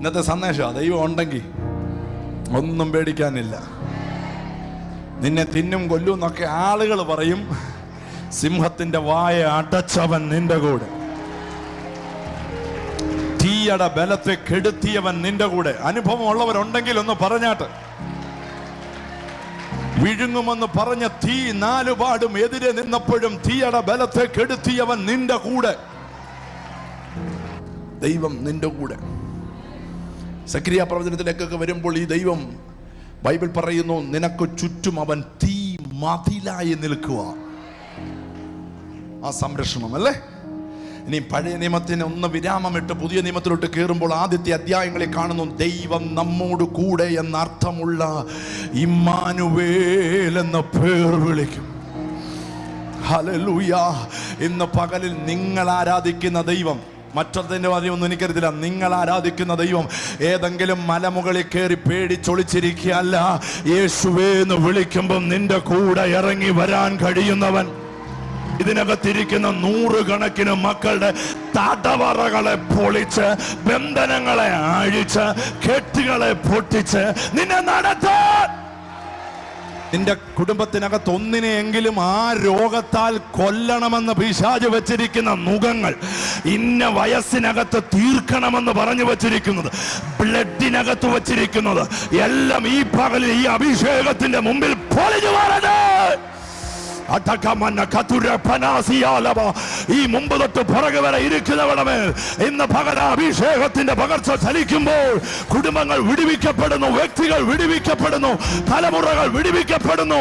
ഇന്നത്തെ സന്ദേശം ദൈവം ഉണ്ടെങ്കിൽ ഒന്നും പേടിക്കാനില്ല. നിന്നെ തിന്നും കൊല്ലും എന്നൊക്കെ ആളുകൾ പറയും. സിംഹത്തിന്റെ വായ അടച്ചവൻ നിന്റെ കൂടെ, തീയുടെ ബലത്തെ കെടുത്തിയവൻ നിന്റെ കൂടെ. അനുഭവം ഉള്ളവരുണ്ടെങ്കിൽ ഒന്ന് പറഞ്ഞാട്ട്. വിഴുങ്ങുമെന്ന് പറഞ്ഞ തീ നാലുപാടും എതിരെ നിന്നപ്പോഴും തീയുടെ ബലത്തെ കെടുത്തിയവൻ നിന്റെ കൂടെ. ദൈവം നിന്റെ കൂടെ. സക്രിയ പ്രവചനത്തിലേക്കൊക്കെ വരുമ്പോൾ ഈ ദൈവം, ബൈബിൾ പറയുന്നു, നിനക്ക് ചുറ്റും അവൻ തീ മതിലായി നിൽക്കുക. ആ സംരക്ഷണം അല്ലേ. ഇനി പഴയ നിയമത്തിന് ഒന്ന് വിരാമമിട്ട് പുതിയ നിയമത്തിലോട്ട് കയറുമ്പോൾ ആദ്യത്തെ അധ്യായങ്ങളിൽ കാണുന്നു, ദൈവം നമ്മോട് കൂടെ എന്നർത്ഥമുള്ള ഇമ്മാനുവേൽ എന്ന പേർ വിളിക്കും. ഹല്ലേലൂയ. ഇന്ന് പകലിൽ നിങ്ങൾ ആരാധിക്കുന്ന ദൈവം, മറ്റൊന്നിന്റെ കാര്യമൊന്നും എനിക്കറിയത്തില്ല, നിങ്ങൾ ആരാധിക്കുന്ന ദൈവം ഏതെങ്കിലും മലമുകളിൽ കയറി പേടിച്ചൊളിച്ചിരിക്കുകയല്ല. യേശുവേന്ന് വിളിക്കുമ്പം നിന്റെ കൂടെ ഇറങ്ങി വരാൻ കഴിയുന്നവൻ. ഇതിനകത്തിരിക്കുന്ന 100 കണക്കിന് മക്കളുടെ തടവറകളെ പൊളിച്ച്, ബന്ധനങ്ങളെ അഴിച്ച്, കെട്ടുകളെ പൊട്ടിച്ച് നിന്നെ നടത്താൻ, നിന്റെ കുടുംബത്തിനകത്ത് ഒന്നിനെയെങ്കിലും ആ രോഗത്താൽ കൊല്ലണമെന്ന് പിശാച് വെച്ചിരിക്കുന്ന നുകങ്ങൾ, ഇന്ന വയസ്സിനകത്ത് തീർക്കണമെന്ന് പറഞ്ഞു വെച്ചിരിക്കുന്നത്, ബ്ലഡിനകത്ത് വെച്ചിരിക്കുന്നത് എല്ലാം ഈ പകലിൽ ഈ അഭിഷേകത്തിന്റെ മുമ്പിൽ പൊളിഞ്ഞു വരട്ടെ. ഈ മുമ്പ് തൊട്ട് പുറകെ വരെ ഇരിക്കുന്നവരുടെ മേൽ ഇന്ന് പകല അഭിഷേകത്തിന്റെ പകർച്ച ചലിക്കുമ്പോൾ കുടുംബങ്ങൾ വിടുവിക്കപ്പെടുന്നു, വ്യക്തികൾ വിടുവിക്കപ്പെടുന്നു, തലമുറകൾ വിടുവിക്കപ്പെടുന്നു.